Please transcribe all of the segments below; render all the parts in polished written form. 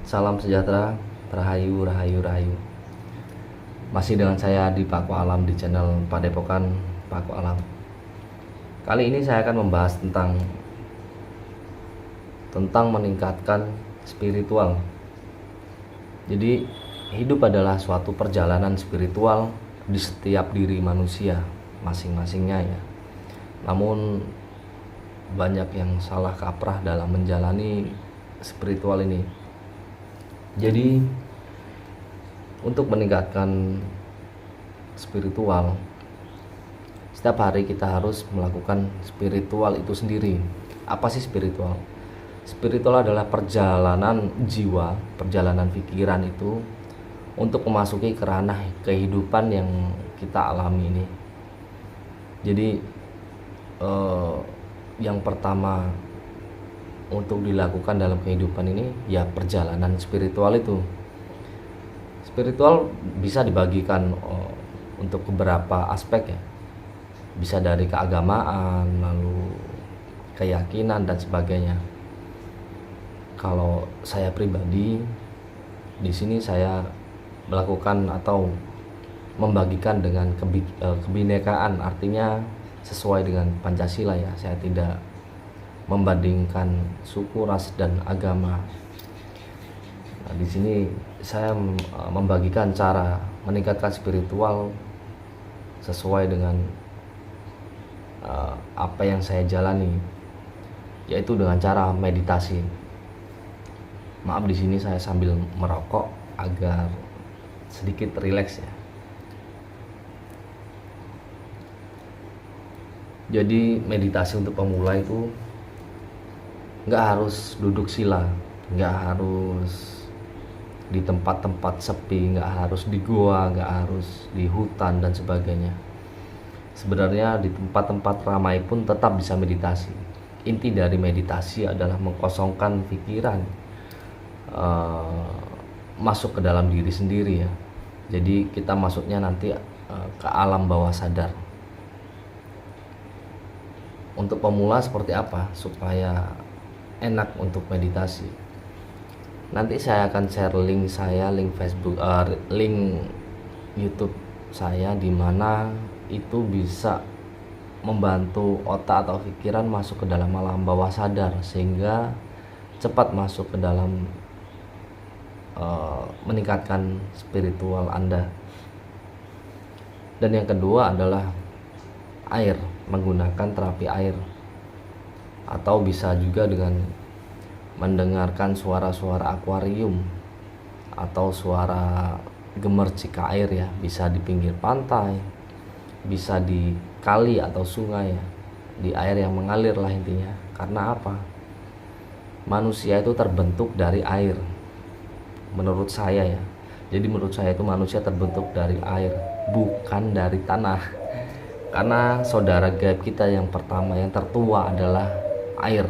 Salam sejahtera, rahayu, rahayu, rahayu. Masih dengan saya di Paku Alam di channel Padepokan Paku Alam. Kali ini saya akan membahas tentang meningkatkan spiritual. Jadi hidup adalah suatu perjalanan spiritual di setiap diri manusia masing-masingnya ya. Namun banyak yang salah kaprah dalam menjalani spiritual ini. Jadi untuk meningkatkan spiritual, setiap hari kita harus melakukan spiritual itu sendiri. Apa sih spiritual? Spiritual adalah perjalanan jiwa, perjalanan pikiran itu untuk memasuki ke ranah kehidupan yang kita alami ini. Jadi yang pertama untuk dilakukan dalam kehidupan ini ya perjalanan spiritual itu. Spiritual bisa dibagikan untuk beberapa aspek ya. Bisa dari keagamaan, lalu keyakinan dan sebagainya. Kalau saya pribadi di sini saya melakukan atau membagikan dengan kebinekaan, artinya sesuai dengan Pancasila ya. Saya tidak membandingkan suku, ras dan agama. Nah, di sini saya membagikan cara meningkatkan spiritual sesuai dengan apa yang saya jalani, yaitu dengan cara meditasi. Maaf di sini saya sambil merokok agar sedikit rileks ya. Jadi meditasi untuk pemula itu nggak harus duduk sila, nggak harus di tempat-tempat sepi, nggak harus di gua, nggak harus di hutan dan sebagainya. Sebenarnya di tempat-tempat ramai pun tetap bisa meditasi. Inti dari meditasi adalah mengkosongkan pikiran, masuk ke dalam diri sendiri ya. Jadi kita masuknya nanti ke alam bawah sadar. Untuk pemula seperti apa supaya enak untuk meditasi? Nanti saya akan share link saya, link Facebook, link YouTube saya, di mana itu bisa membantu otak atau pikiran masuk ke dalam alam bawah sadar sehingga cepat masuk ke dalam meningkatkan spiritual Anda. Dan yang kedua adalah air, menggunakan terapi air, atau bisa juga dengan mendengarkan suara-suara akuarium atau suara gemercik air ya. Bisa di pinggir pantai, bisa di kali atau sungai ya, di air yang mengalir lah intinya. Karena apa? Manusia itu terbentuk dari air, menurut saya ya. Jadi menurut saya itu manusia terbentuk dari air, bukan dari tanah. Karena saudara gaib kita yang pertama, yang tertua adalah air.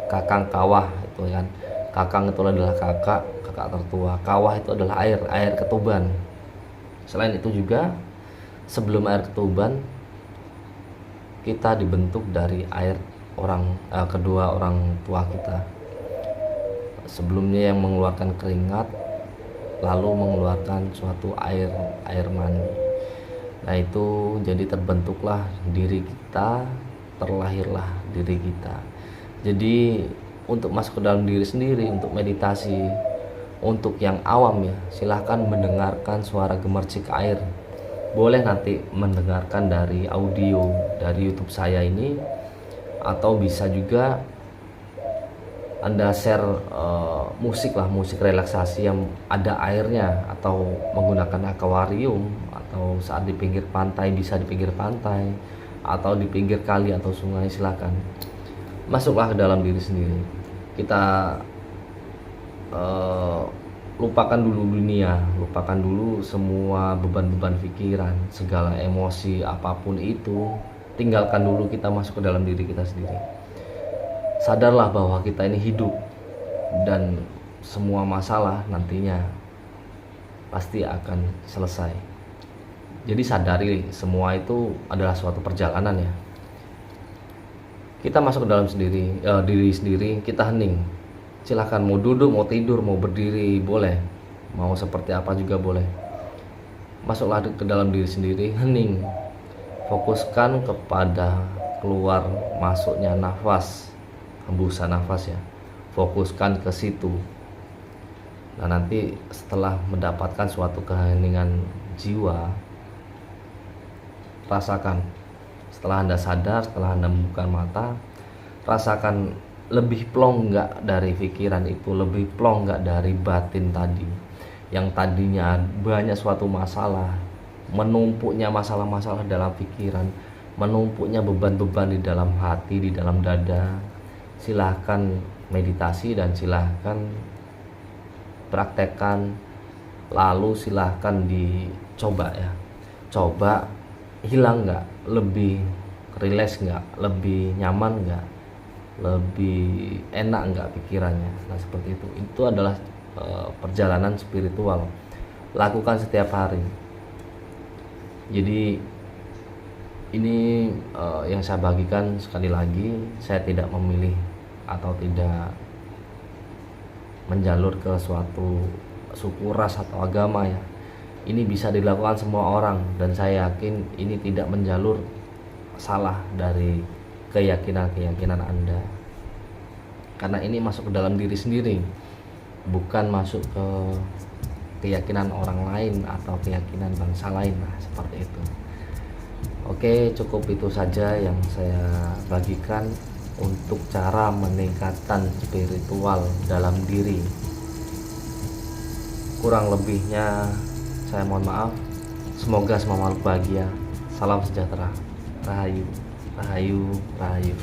Kakang kawah itu kan, kakang itu adalah kakak tertua, kawah itu adalah air ketuban. Selain itu juga sebelum air ketuban kita dibentuk dari air kedua orang tua kita. Sebelumnya yang mengeluarkan keringat, lalu mengeluarkan suatu air mani. Nah itu jadi terbentuklah diri kita, terlahirlah diri kita. Jadi untuk masuk ke dalam diri sendiri, untuk meditasi, untuk yang awam ya, silahkan mendengarkan suara gemercik air. Boleh nanti mendengarkan dari audio dari YouTube saya ini, atau bisa juga Anda share musik relaksasi yang ada airnya, atau menggunakan akuarium, atau saat di pinggir pantai, bisa di pinggir pantai atau di pinggir kali atau sungai. Silakan masuklah ke dalam diri sendiri. Kita lupakan dulu dunia, lupakan dulu semua beban-beban pikiran, segala emosi apapun itu, tinggalkan dulu. Kita masuk ke dalam diri kita sendiri. Sadarlah bahwa kita ini hidup, dan semua masalah nantinya pasti akan selesai. Jadi sadari semua itu adalah suatu perjalanan ya. Kita masuk ke dalam diri sendiri, kita hening Silahkan mau duduk, mau tidur, mau berdiri boleh, mau seperti apa juga boleh. Masuklah ke dalam diri sendiri, hening, fokuskan kepada keluar masuknya nafas, hembusan nafas ya, fokuskan ke situ. Nah nanti setelah mendapatkan suatu keheningan jiwa, rasakan setelah Anda sadar, setelah Anda membuka mata, rasakan lebih plong nggak dari pikiran itu, lebih plong nggak dari batin tadi, yang tadinya banyak suatu masalah, menumpuknya masalah-masalah dalam pikiran, menumpuknya beban-beban di dalam hati, di dalam dada. Silahkan meditasi dan silahkan praktekkan, lalu silahkan dicoba ya, coba hilang nggak, lebih rileks nggak, lebih nyaman nggak, lebih enak nggak pikirannya. Nah seperti itu adalah perjalanan spiritual, lakukan setiap hari. Jadi ini yang saya bagikan. Sekali lagi, saya tidak memilih atau tidak menjalur ke suatu suku, ras atau agama ya. Ini bisa dilakukan semua orang, dan saya yakin ini tidak menjalur salah dari keyakinan Anda, karena ini masuk ke dalam diri sendiri, bukan masuk ke keyakinan orang lain atau keyakinan bangsa lain. Nah seperti itu. Oke, cukup itu saja yang saya bagikan untuk cara meningkatkan spiritual dalam diri. Kurang lebihnya saya mohon maaf. Semoga semua makhluk bahagia. Salam sejahtera. Rahayu, rahayu, rahayu.